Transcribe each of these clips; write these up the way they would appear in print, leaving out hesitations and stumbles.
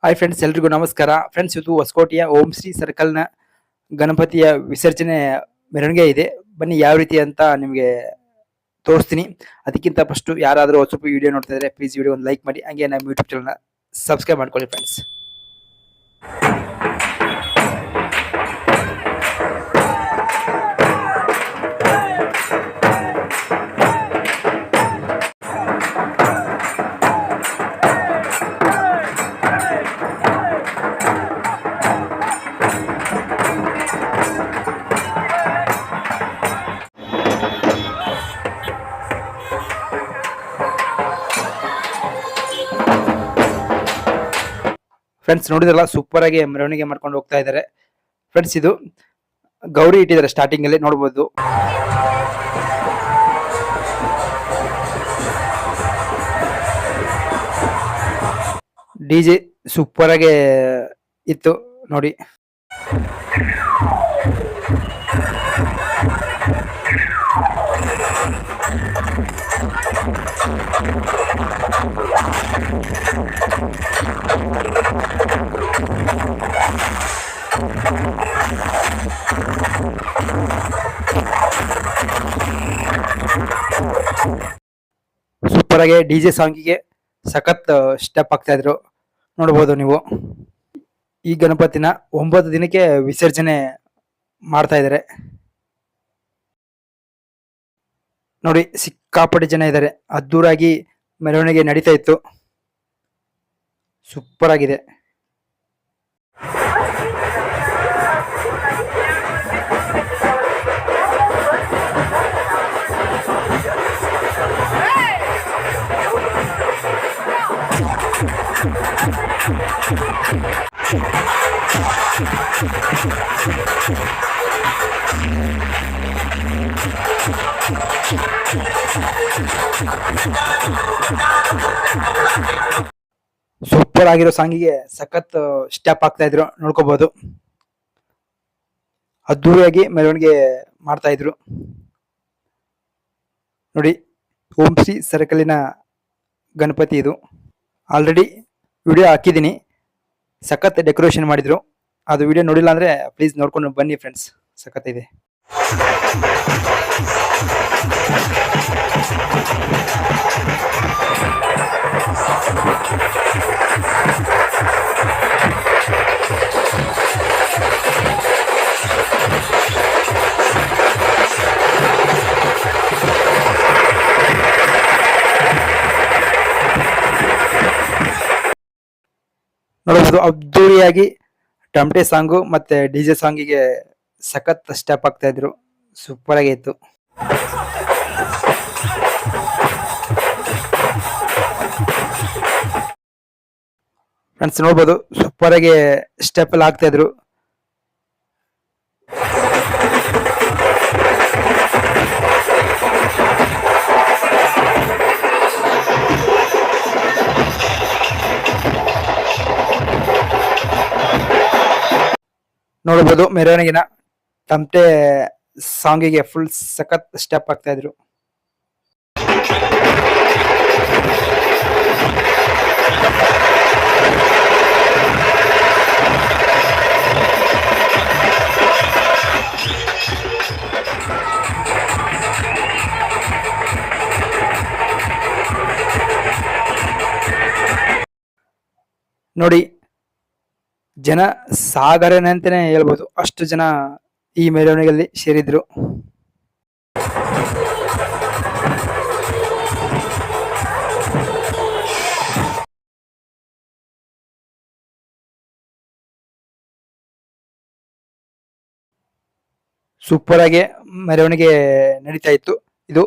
Hi friends, ಎಲ್ರಿಗೂ ನಮಸ್ಕಾರ. Friends, ಇದು ಹೊಸಕೋಟೆಯ ಓಂ ಶ್ರೀ ಸರ್ಕಲ್ನ ಗಣಪತಿಯ ವಿಸರ್ಜನೆ ಮೆರವಣಿಗೆ ಇದೆ. ಬನ್ನಿ ಯಾವ ರೀತಿ ಅಂತ ನಿಮಗೆ ತೋರಿಸ್ತೀನಿ. ಅದಕ್ಕಿಂತ ಫಸ್ಟ್ ಯಾರಾದರೂ ಸ್ವಲ್ಪ ವಿಡಿಯೋ ನೋಡ್ತಾ ಇದ್ರೆ ಪ್ಲೀಸ್ ವಿಡಿಯೋ ಒಂದು ಲೈಕ್ ಮಾಡಿ, ಹಾಗೆ ನಮ್ಮ ಯೂಟ್ಯೂಬ್ ಚಾನಲ್ನ ಸಬ್ಸ್ಕ್ರೈಬ್ ಮಾಡ್ಕೊಳ್ಳಿ ಫ್ರೆಂಡ್ಸ್. ಫ್ರೆಂಡ್ಸ್, ನೋಡಿದ್ರಲ್ಲ, ಸೂಪರ್ ಆಗಿ ಮೆರವಣಿಗೆ ಮಾಡ್ಕೊಂಡು ಹೋಗ್ತಾ ಇದ್ದಾರೆ. ಫ್ರೆಂಡ್ಸ್, ಇದು ಗೌರಿ ಇಟ್ಟಿದ್ದಾರೆ, ಸ್ಟಾರ್ಟಿಂಗ್ ಅಲ್ಲಿ ನೋಡಬಹುದು. ಡಿಜೆ ಸೂಪರ್ ಆಗಿ ಇತ್ತು ನೋಡಿ. ಸೂಪರ್ ಆಗಿ ಡಿಜೆ ಸಾಂಗಿಗೆ ಸಖತ್ ಸ್ಟೆಪ್ ಆಗ್ತಾ ಇದ್ರು, ನೋಡಬಹುದು ನೀವು. ಈ ಗಣಪತಿನ 9 ದಿನಕ್ಕೆ ವಿಸರ್ಜನೆ ಮಾಡ್ತಾ ಇದ್ದಾರೆ ನೋಡಿ. ಸಿಕ್ಕಾಪಟ್ಟೆ ಜನ ಇದ್ದಾರೆ, ಅದ್ದೂರಾಗಿ ಮೆರವಣಿಗೆ ನಡೀತಾ ಇತ್ತು. ಸೂಪರ್ ಆಗಿದೆ. ಸೂಪರ್ ಆಗಿರೋ ಸಾಂಗಿಗೆ ಸಖತ್ ಸ್ಟೆಪ್ ಆಗ್ತಾ ಇದ್ರು, ನೋಡ್ಕೋಬಹುದು. ಅದ್ದೂರಿಯಾಗಿ ಮೆರವಣಿಗೆ ಮಾಡ್ತಾ ಇದ್ರು ನೋಡಿ. ಓಂ ಶ್ರೀ ಸರ್ಕಲಿನ ಗಣಪತಿ ಇದು. ಆಲ್ರೆಡಿ ವಿಡಿಯೋ ಹಾಕಿದ್ದೀನಿ, ಸಖತ್ ಡೆಕೋರೇಷನ್ ಮಾಡಿದ್ರು. ಅದು ವಿಡಿಯೋ ನೋಡಿಲ್ಲ ಅಂದ್ರೆ ಪ್ಲೀಸ್ ನೋಡ್ಕೊಂಡು ಬನ್ನಿ ಫ್ರೆಂಡ್ಸ್, ಸಖತ್ ಇದೆ. ನೋಡಬಹುದು, ಅದ್ದೂರಿಯಾಗಿ ಟಮಟೆ ಸಾಂಗು ಮತ್ತೆ ಡಿಜೆ ಸಾಂಗಿಗೆ ಸಖತ್ ಸ್ಟೆಪ್ ಆಗ್ತಾ ಇದ್ರು. ಸೂಪರ್ ಆಗಿ ಇತ್ತು. ಫ್ರೆಂಡ್ಸ್, ನೋಡ್ಬೋದು, ಸೂಪರ್ ಆಗಿ ಸ್ಟೆಪ್ ಎಲ್ಲ ಆಗ್ತಾ ಇದ್ರು. ನೋಡಬಹುದು, ಮೆರವಣಿಗೆನ ತಮಟೆ ಸಾಂಗಿಗೆ ಫುಲ್ ಸಖತ್ ಸ್ಟೆಪ್ ಆಗ್ತಾ ಇದ್ರು. ನೋಡಿ, ಜನ ಸಾಗರನೆ ಅಂತಾನೆ ಹೇಳ್ಬೋದು, ಅಷ್ಟು ಜನ ಈ ಮೆರವಣಿಗೆಯಲ್ಲಿ ಸೇರಿದ್ರು. ಸೂಪರ್ ಆಗಿ ಮೆರವಣಿಗೆ ನಡೀತಾ ಇತ್ತು. ಇದು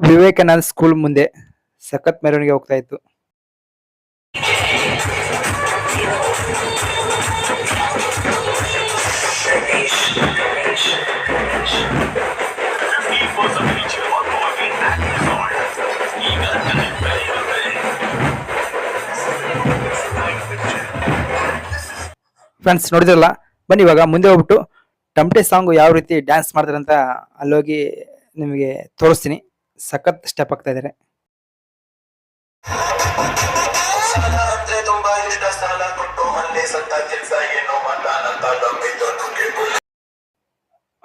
ವಿವೇಕಾನಂದ ಸ್ಕೂಲ್ ಮುಂದೆ ಸಖತ್ ಮೆರವಣಿಗೆ ಹೋಗ್ತಾ ಇತ್ತು. ಫ್ರೆಂಡ್ಸ್, ನೋಡಿದ್ರಲ್ಲ, ಬನ್ನಿ ಇವಾಗ ಮುಂದೆ ಹೋಗ್ಬಿಟ್ಟು ಟಮಟೆ ಸಾಂಗ್ ಯಾವ ರೀತಿ ಡ್ಯಾನ್ಸ್ ಮಾಡ್ತಾರೆ ಅಂತ ಅಲ್ಲೋಗಿ ನಿಮಗೆ ತೋರಿಸ್ತೀನಿ. ಸಖತ್ ಸ್ಟೆಪ್ ಆಗ್ತಾ ಇದ್ದಾರೆ.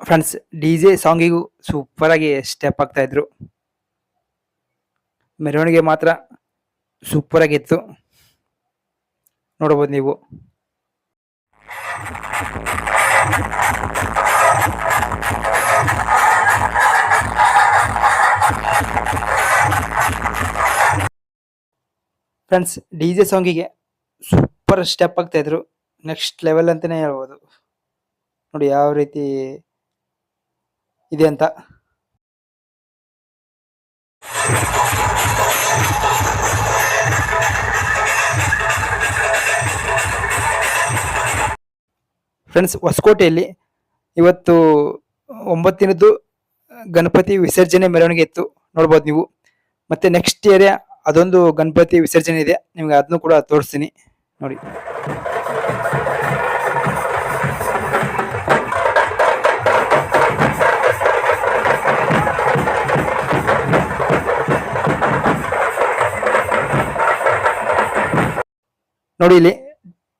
ಫ್ರೆಂಡ್ಸ್ DJ ಸಾಂಗಿಗೂ ಸೂಪರ್ ಆಗಿ ಸ್ಟೆಪ್ ಆಗ್ತಾ ಇದ್ರು. ಮೆರವಣಿಗೆ ಮಾತ್ರ ಸೂಪರ್ ಆಗಿತ್ತು, ನೋಡಬಹುದು ನೀವು. ಫ್ರೆಂಡ್ಸ್ DJ ಸಾಂಗಿಗೆ ಸೂಪರ್ ಸ್ಟೆಪ್ ಆಗ್ತಾ ಇದ್ರು, ನೆಕ್ಸ್ಟ್ ಲೆವೆಲ್ ಅಂತಾನೆ ಹೇಳ್ಬೋದು. ನೋಡಿ ಯಾವ ರೀತಿ ಇದೆ ಅಂತ. ಫ್ರೆಂಡ್ಸ್ ಹೊಸಕೋಟೆಯಲ್ಲಿ ಇವತ್ತು 9 ದಿನದ್ದು ಗಣಪತಿ ವಿಸರ್ಜನೆ ಮೆರವಣಿಗೆ ಇತ್ತು, ನೋಡ್ಬೋದು ನೀವು. ಮತ್ತೆ ನೆಕ್ಸ್ಟ್ ಏರಿಯಾ ಅದೊಂದು ಗಣಪತಿ ವಿಸರ್ಜನೆ ಇದೆ, ನಿಮ್ಗೆ ಅದನ್ನು ಕೂಡ ತೋರಿಸ್ತೀನಿ ನೋಡಿ. ನೋಡಿ ಇಲ್ಲಿ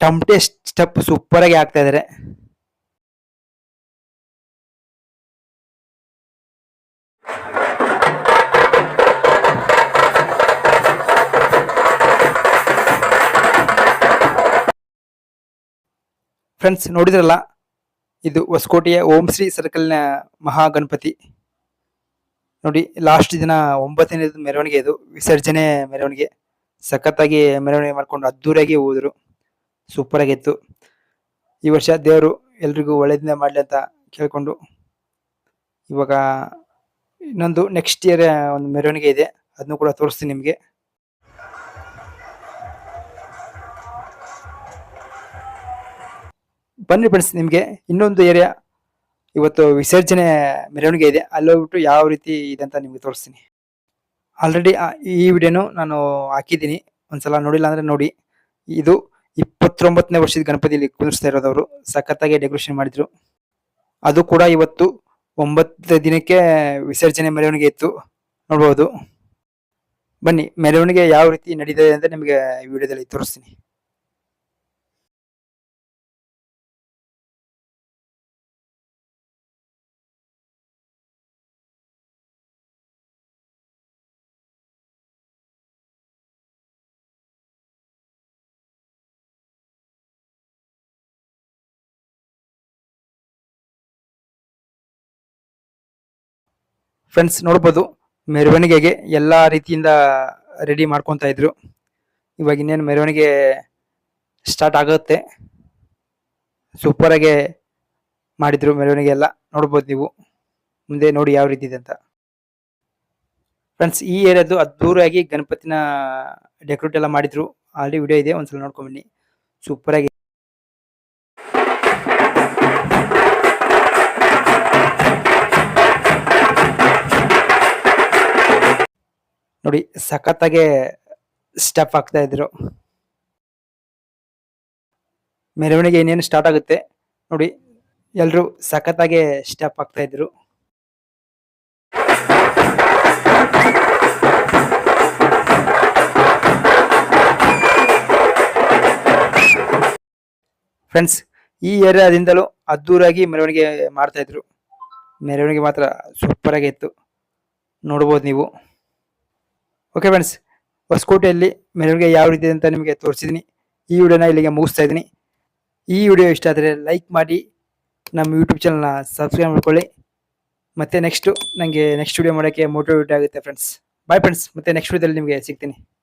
ಟಮಟೆ ಸ್ಟೆಪ್ ಸೂಪರ್ ಆಗಿ ಆಗ್ತಾ ಇದಾರೆ. ಫ್ರೆಂಡ್ಸ್ ನೋಡಿದ್ರಲ್ಲ, ಇದು ಹೊಸಕೋಟೆಯ ಓಂ ಶ್ರೀ ಸರ್ಕಲ್ನ ಮಹಾಗಣಪತಿ. ನೋಡಿ ಲಾಸ್ಟ್ ದಿನ 9ನೇ ಮೆರವಣಿಗೆ, ಇದು ವಿಸರ್ಜನೆ ಮೆರವಣಿಗೆ. ಸಖತ್ತಾಗಿ ಮೆರವಣಿಗೆ ಮಾಡ್ಕೊಂಡು ಅದ್ದೂರಿಯಾಗಿ ಹೋದ್ರು, ಸೂಪರ್ ಆಗಿತ್ತು. ಈ ವರ್ಷ ದೇವರು ಎಲ್ರಿಗೂ ಒಳ್ಳೇದನ್ನ ಮಾಡ್ಲಿ ಅಂತ ಕೇಳ್ಕೊಂಡು, ಇವಾಗ ಇನ್ನೊಂದು ನೆಕ್ಸ್ಟ್ ಇಯರ್ ಒಂದು ಮೆರವಣಿಗೆ ಇದೆ, ಅದನ್ನು ಕೂಡ ತೋರಿಸ್ತೀನಿ ನಿಮಗೆ. ಬನ್ನಿ ಫ್ರೆಂಡ್ಸ್, ನಿಮಗೆ ಇನ್ನೊಂದು ಏರಿಯಾ ಇವತ್ತು ವಿಸರ್ಜನೆ ಮೆರವಣಿಗೆ ಇದೆ, ಅಲ್ಲಿ ಹೋಗ್ಬಿಟ್ಟು ಯಾವ ರೀತಿ ಇದೆ ಅಂತ ನಿಮ್ಗೆ ತೋರಿಸ್ತೀನಿ. ಆಲ್ರೆಡಿ ಈ ವಿಡಿಯೋನು ನಾನು ಹಾಕಿದ್ದೀನಿ, ಒಂದ್ಸಲ ನೋಡಿಲ್ಲ ಅಂದ್ರೆ ನೋಡಿ. ಇದು 29ನೇ ವರ್ಷದ ಗಣಪತಿಯಲ್ಲಿ ಕುಂದಿರ್ಸ್ತಾ ಇರೋದವರು, ಸಖತ್ತಾಗಿ ಡೆಕೋರೇಷನ್ ಮಾಡಿದ್ರು. ಅದು ಕೂಡ ಇವತ್ತು 9 ದಿನಕ್ಕೆ ವಿಸರ್ಜನೆ ಮೆರವಣಿಗೆ ಇತ್ತು, ನೋಡ್ಬೋದು. ಬನ್ನಿ ಮೆರವಣಿಗೆ ಯಾವ ರೀತಿ ನಡೀತದೆ ಅಂತ ನಿಮಗೆ ಈ ವಿಡಿಯೋದಲ್ಲಿ ತೋರಿಸ್ತೀನಿ. ಫ್ರೆಂಡ್ಸ್ ನೋಡ್ಬೋದು, ಮೆರವಣಿಗೆಗೆ ಎಲ್ಲಾ ರೀತಿಯಿಂದ ರೆಡಿ ಮಾಡ್ಕೊತಾ ಇದ್ರು. ಇವಾಗ ಇನ್ನೇನು ಮೆರವಣಿಗೆ ಸ್ಟಾರ್ಟ್ ಆಗುತ್ತೆ, ಸೂಪರ್ ಆಗಿ ಮಾಡಿದ್ರು ಮೆರವಣಿಗೆ ಎಲ್ಲ, ನೋಡ್ಬೋದು ನೀವು. ಮುಂದೆ ನೋಡಿ ಯಾವ ರೀತಿ ಇದೆ ಅಂತ. ಫ್ರೆಂಡ್ಸ್ ಈ ಏರಿಯಾದು ಅದ್ದೂರಿಯಾಗಿ ಗಣಪತಿನ ಡೆಕೋರೇಟ್ ಎಲ್ಲ ಮಾಡಿದ್ರು, ಆಲ್ರೆಡಿ ವಿಡಿಯೋ ಇದೆ, ಒಂದ್ಸಲ ನೋಡ್ಕೊಂಡ್ ಬನ್ನಿ. ಸೂಪರ್ ಆಗಿ ನೋಡಿ, ಸಖತ್ತಾಗೆ ಸ್ಟೆಪ್ ಆಗ್ತಾ ಇದ್ರು. ಮೆರವಣಿಗೆ ಇನ್ನೇನು ಸ್ಟಾರ್ಟ್ ಆಗುತ್ತೆ ನೋಡಿ, ಎಲ್ರು ಸಖತ್ತಾಗೆ ಸ್ಟೆಪ್ ಆಗ್ತಾ ಇದ್ರು. ಫ್ರೆಂಡ್ಸ್ ಈ ಏರಿಯಾದಿಂದಲೂ ಅದ್ದೂರಾಗಿ ಮೆರವಣಿಗೆ ಮಾಡ್ತಾ ಇದ್ರು. ಮೆರವಣಿಗೆ ಮಾತ್ರ ಸೂಪರ್ ಆಗಿ ಇತ್ತು, ನೋಡ್ಬೋದು ನೀವು. ಓಕೆ ಫ್ರೆಂಡ್ಸ್, ಹೊಸಕೋಟೆಯಲ್ಲಿ ಮೆರವಣಿಗೆ ಯಾವ ರೀತಿ ಅಂತ ನಿಮಗೆ ತೋರಿಸಿದ್ದೀನಿ. ಈ ವಿಡಿಯೋನ ಇಲ್ಲಿಗೆ ಮುಗಿಸ್ತಾ ಇದ್ದೀನಿ. ಈ ವಿಡಿಯೋ ಇಷ್ಟ ಆದರೆ ಲೈಕ್ ಮಾಡಿ, ನಮ್ಮ ಯೂಟ್ಯೂಬ್ ಚಾನಲ್ನ ಸಬ್ಸ್ಕ್ರೈಬ್ ಮಾಡ್ಕೊಳ್ಳಿ. ಮತ್ತೆ ನೆಕ್ಸ್ಟ್ ವಿಡಿಯೋ ಮಾಡೋಕ್ಕೆ ಮೋಟಿವೇಟ್ ಆಗುತ್ತೆ ಫ್ರೆಂಡ್ಸ್. ಬಾಯ್ ಫ್ರೆಂಡ್ಸ್, ಮತ್ತೆ ನೆಕ್ಸ್ಟ್ ವಿಡಿಯೋದಲ್ಲಿ ನಿಮಗೆ ಸಿಗ್ತೀನಿ.